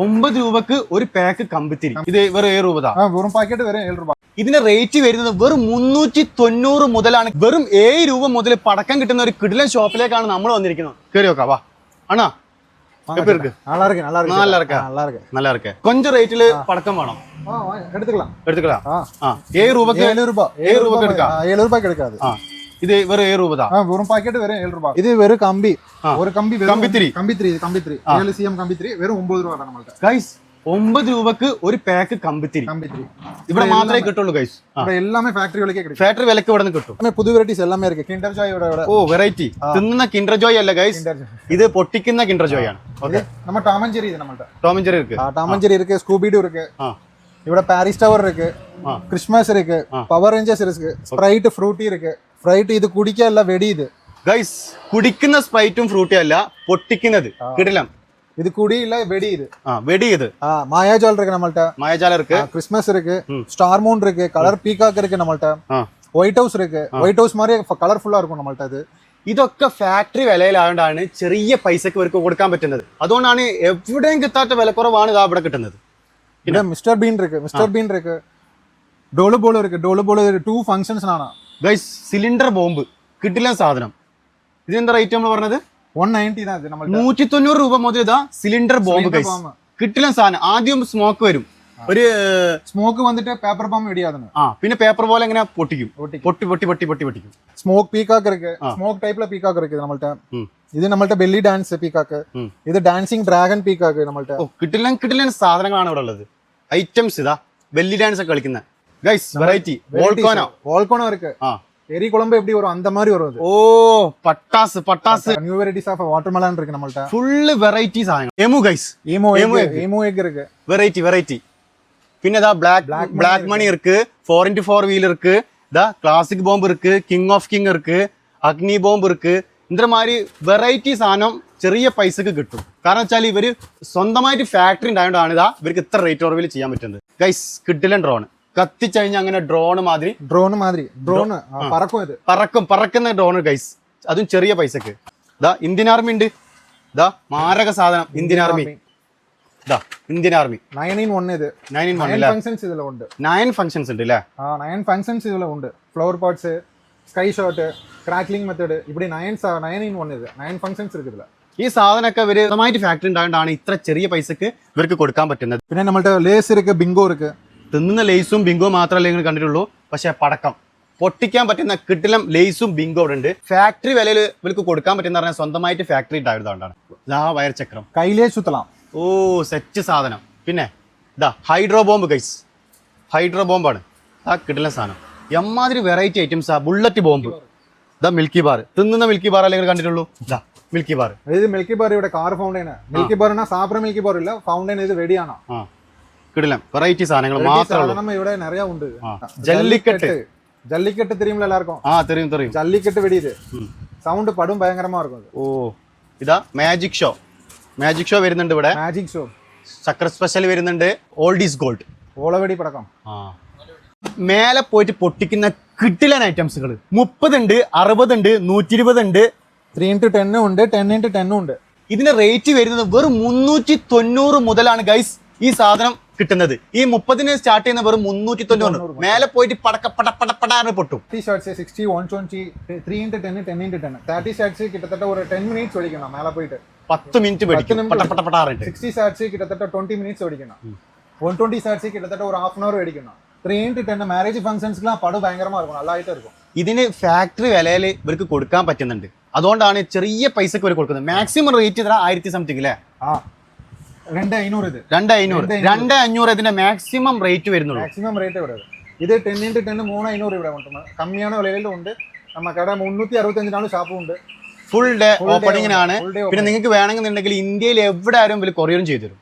9 രൂപക്ക് ഒരു പാക്ക് കമ്പിത്തിരി. ഇത് വെറും 7 രൂപ. വെറും പാക്കറ്റ് വരെ 7 രൂപ. ഇതിന്റെ റേറ്റ് വരുന്നത് വെറും 390 മുതലാണ്. വെറും 7 രൂപ മുതൽ പടക്കം കിട്ടുന്ന ഒരു കിടിലൻ ഷോപ്പിലേക്കാണ് നമ്മൾ വന്നിരിക്കുന്നത്. കേറി നോക്കാം വാ അണ്ണാ. നല്ല ഇருக்கு. കൊഞ്ചം റേറ്റില് പടക്കം വേണം. എടുത്തുக்கலாம். 7 രൂപക്ക് 7 രൂപക്ക് എടുക്കാം. 7 രൂപയ്ക്ക് എടുക്കാം. ഇത് വെറും 7 രൂപ. വെറും പാക്കറ്റ് വരെ 7 രൂപ. ഇത് വെറും കമ്പി. ഒരു കമ്പിത്തിരി 7 cm കമ്പിത്തിരി വെറും 9 രൂപ നമ്മളുടെ. ഗൈസ് 9 രൂപക്ക് ഒരു പാക്ക് കമ്പിത്തിരി ഇവിടെ മാത്രമേ കിട്ടുള്ളൂ ഗൈസ്. എല്ലാമേ ഫാക്ടറികളിലേക്ക് കിട്ടും. ഫാക്ടറി വിലക്ക് ഇവിടെ നിന്ന് കിട്ടും. പുതിയ വെറൈറ്റീസ് എല്ലാമേ ഇருக்கு. കിൻഡർ ജോയ് ഇവിടെ. ഓ വെറൈറ്റി തിന്നുന്ന കിൻഡർ ജോയ് അല്ല ഗൈസ്, ഇത് പൊട്ടിക്കുന്ന കിൻഡർ ജോയ് ആണ്. ഓക്കേ நம்ம டாம் அண்ட் ஜெரி இது நம்மள்ட்ட. டாம் அண்ட் ஜெரி இருக்கு. டாம் அண்ட் ஜெரி இருக்கு, ஸ்கூபி டூ இருக்கு. ഇവിടെ പാരീസ് ടവർ இருக்கு, ക്രിസ്മസ് இருக்கு, പവർ റേഞ്ചേഴ്സ് இருக்கு, സ്പ്രൈറ്റ് ഫ്രൂട്ടി ഇருக்கு. സ്പ്രൈറ്റ് ഇത് കുടിക്കാനല്ല വെടി. ഇത് ഗൈസ് കുടിക്കുന്ന സ്പ്രൈറ്റും ഫ്രൂട്ടി അല്ല, പൊട്ടിക്കുന്നത് കിടിലം. ഇത് കുടിയില്ല വെടി. ഇത് വെടി. ഇത് മായാജാൽ இருக்கு நம்மள்ட்ட. மாயாஜால இருக்கு, கிறிஸ்மஸ் இருக்கு, ஸ்டார் மூன் இருக்கு, கலர் பீகாக் இருக்கு நம்மள்ட்ட. ஒயிட் ஹவுஸ் இருக்கு. ஒயிட் ஹவுஸ் மாதிரி കളർഫുള്ളா இருக்கும் நம்மள்ட்ட. ഇത് ഇതൊക്കെ ഫാക്ടറി വിലയിലായതുകൊണ്ടാണ് ചെറിയ പൈസക്ക് ഇവർക്ക് കൊടുക്കാൻ പറ്റുന്നത്. അതുകൊണ്ടാണ് എവിടെയും കിട്ടാത്ത വിലക്കുറവാണ് ഇതാ ഇവിടെ കിട്ടുന്നത്. പിന്നെ മിസ്റ്റർ ബീൻ ഇருக்கு, ഡോള് ബോൾ ഇருக்கு. ഡോള് ബോൾ 2 ഫങ്ഷൻസ് ആണ് ഗൈസ്. സിലിണ്ടർ ബോംബ് കിട്ടില്ല സാധനം. ഇതിനെന്താ റേറ്റ് നമ്മൾ പറഞ്ഞത്? 190 தான். ഇത് നമ്മൾ 190 രൂപ മുതൽ ഇതാ സിലിണ്ടർ ബോംബ് ഗൈസ്. കിട്ടില്ല സാധനം. ആദ്യം സ്മോക്ക് വരും, ഒരു സ്മോക്ക് വന്നിട്ട് പേപ്പർ ബോംബ് വെടിയാതാണ്. പിന്നെ പേപ്പർ പോലെ ഇങ്ങനെ പൊട്ടിക്കും. പൊട്ടിക്കും. സ്മോക്ക് പീകാക്ക് ഇருக்கு. സ്മോക്ക് ടൈപ്പിലെ പീകാക്ക് ഇருக்கு നമ്മൾட்ட. ഇത് നമ്മൾட்ட ബെല്ലി ഡാൻസ് പീകാക്ക്. ഇത് ഡാൻസിങ് ഡ്രാഗൺ പീകാക്ക് നമ്മൾட்ட. കിട്ടില്ല സാധനങ്ങളാണ് ഇവിടെ ഉള്ളത്. ഐറ്റംസ് ഇതാ ബെല്ലി ഡാൻസ് ഒക്കെ കളിക്കുന്ന ഗൈസ്. വെറൈറ്റി വോൾക്കോണോ இருக்கு. எரி குழம்பு எப்படி வரும் அந்த மாதிரி வரும். ഓ പട്ടാസ് நியூ வெரைட்டிஸ் ஆஃப் வாட்டர்மெலன் இருக்கு நம்மள்ட்ட. ഫുള്ള് വെറൈറ്റി സാധനങ്ങൾ. Emu guys. എമോ എഗ് இருக்கு. വെറൈറ്റി. പിന്നെ ഇതാ ബ്ലാക്ക് മണി இருக்கு, 4x4 വീൽ இருக்கு, ഇതാ ക്ലാസിക് ബോംബ് இருக்கு, കിങ് ഓഫ് കിങ് இருக்கு, അഗ്നി ബോംബ് இருக்கு. ഇന്ദ്രമാരി വെറൈറ്റി സാധനം ചെറിയ പൈസക്ക് കിട്ടും. കാരണം വെച്ചാൽ ഇവര് സ്വന്തമായിട്ട് ഫാക്ടറി ഉണ്ടായതുകൊണ്ടാണ് ഇതാ ഇവർക്ക് ഇത്ര റേറ്റ് കുറവിൽ ചെയ്യാൻ പറ്റുന്നത്. ഗൈസ് കിട്ടില്ല ഡ്രോൺ കത്തിച്ചഴിഞ്ഞ അങ്ങനെ ഡ്രോൺ മാതിരി പറക്കുന്ന ഡ്രോൺ ഗൈസ്. അതും ചെറിയ പൈസക്ക്. ഇതാ ഇന്ത്യൻ ആർമി ഉണ്ട്. ഇതാ മാരക സാധനം ഇന്ത്യൻ ആർമി. 9 in 1 ഇത്. 9 in 1 ഫങ്ഷൻസ് ഇതിൽ ഉണ്ട്. 9 ഫങ്ഷൻസ് ഉണ്ട് അല്ലേ? 9 ഫങ്ഷൻസ് ഇതിൽ ഉണ്ട്. Flower pots, sky shot, crackling method, ഇവിടെ 9 in 1 ഇത്. 9 ഫങ്ഷൻസ് ഇருக்கு ഇതിൽ. ഈ സാധനമൊക്കെ ഇവര് സ്വന്തമായിട്ട് ഫാക്ടറി ഉണ്ടായതുകൊണ്ടാണ് ഇത്ര ചെറിയ പൈസക്ക് ഇവർക്ക് കൊടുക്കാൻ പറ്റുന്നത്. പിന്നെ നമ്മളുടെ ലേസ് ഇருக்கு, ബിങ്കോ ഇருக்கு. തിന്നുന്ന ലേസും ബിങ്കോ മാത്രമല്ല നിങ്ങൾ കണ്ടിട്ടുള്ളൂ. പക്ഷെ പടക്കം പൊട്ടിക്കാൻ പറ്റുന്ന കിട്ടിലം ലേസും ബിങ്കോ ഇവിടെ ഉണ്ട്. ഫാക്ടറി വിലയിൽ ഇവർക്ക് കൊടുക്കാൻ പറ്റുന്ന പറഞ്ഞാൽ സ്വന്തമായിട്ട് ഫാക്ടറി ഉണ്ടായതുകൊണ്ടാണ്. ഇതാ വയർ ചക്രം കൈലേ സുത്തലാം. ഓ സെറ്റ് സാധനം. പിന്നെ ഇതാ ഹൈഡ്രോ ബോംബ് ഗൈസ്. ഹൈഡ്രോ ബോംബാണ് ആ കിട്ടിലൻ സാധനം. എമ്മാതിരി വെറൈറ്റി ഐറ്റംസ്. Bullet bomb. ഇതാ മിൽക്കി ബാർ. തിന്നുന്ന മിൽക്കി ബാർ അല്ലെങ്കിൽ കണ്ടിട്ടുള്ളൂ. ഇതാ മിൽക്കി ബാർ. ഇത് മിൽക്കി ബാർ ഇവിടെ കാർ ഫൗണ്ടൈൻ. മിൽക്കി ബാർ സാപ്പറ മിൽക്കി ബാർ ഇല്ല, ഫൗണ്ടൈൻ ഇത് വെടിയാണ്. കിടിലം വെറൈറ്റി സാധനങ്ങൾ മാത്രമേ ഇവിടെ നിറയെ ഉണ്ട്. ജല്ലിക്കെട്ട് தெரியும்ல எல்லாருக்கும்? தெரியும். ஜல்லிக்கட்டு வெடி இது. സൗണ്ട് പടും ഭയങ്കരമാ இருக்கும். ഓ ഇതാ മാജിക് ഷോ വരുന്നുണ്ട് ഇവിടെ. മാജിക് ഷോ ചക്ര സ്പെഷ്യൽ വരുന്നുണ്ട്. Old is gold. ഓളവെടി പടക്കം. മേലെ പോയിട്ട് പൊട്ടിക്കുന്ന കിട്ടിലൻ ഐറ്റംസുകൾ 30 ഉണ്ട്, 60 ഉണ്ട്, 120 ഉണ്ട്, 3x10 ഉണ്ട്, 10x10 ഉണ്ട്. ഇതിന്റെ റേറ്റ് വരുന്നത് വെറും 390 മുതലാണ് ഗൈസ് ഈ സാധനം കിട്ടുന്നത്. ഈ 30 സ്റ്റാർട്ട് ചെയ്യുന്ന വെറും 390. മേലെ പോയിട്ട് പടക്കപ്പടപ്പടപ്പടാന്ന് പൊട്ടും. 60, 120, 3x10, 10x10. 30 ഷാറ്റ്സ് കിട്ടത്തട്ട ഒരു 10 മിനിറ്റ്സ് ഓടിക്കണം. മേലെ പോയിട്ട് 10 മിനിറ്റ് പഠിക്കും. 60 ഷാറ്റ്സ് കിട്ടത്തട്ട 20 മിനിറ്റ്സ് ഓടിക്കണം. 120 ഷാറ്റ്സ് കിട്ടത്തട്ട ഒരു ഹാഫ് ആൻ അവർ ഓടിക്കണം. 3x10 മാരേജ് ഫംഗ്ഷൻസ്ക്ക് പടു ഭയങ്കരമാ இருக்கும். നല്ലതായിട്ട് இருக்கும். ഇതിന് ഫാക്ടറി വിലയിൽ ഇവർക്ക് കൊടുക്കാൻ പറ്റുന്നുണ്ട്. അതുകൊണ്ടാണ് ചെറിയ പൈസക്ക് ഇവർ കൊടുക്കുന്നത്. മാക്സിമം റേറ്റ് ഇതാ 1000 സംതിങ് അല്ലേ? 2500 ഇത്. 2500 ഇതിന്റെ മാക്സിമം റേറ്റ് വരുന്നുള്ളൂ. മാക്സിമം റേറ്റ് ഇവിടെ. ഇത് 10x10 3500 ഇവിടെ ഉണ്ട്. കമ്മിയാണ് വിലയിലും ഉണ്ട്. നമുക്കവിടെ 365 ഷാപ്പും ഉണ്ട്. ഫുൾ ഡേ ഓപ്പണിങ്ങിനാണ്. പിന്നെ നിങ്ങൾക്ക് വേണമെന്നുണ്ടെങ്കിൽ ഇന്ത്യയിൽ എവിടെ ആരും ഇവർ കൊറിയറും ചെയ്തു തരും.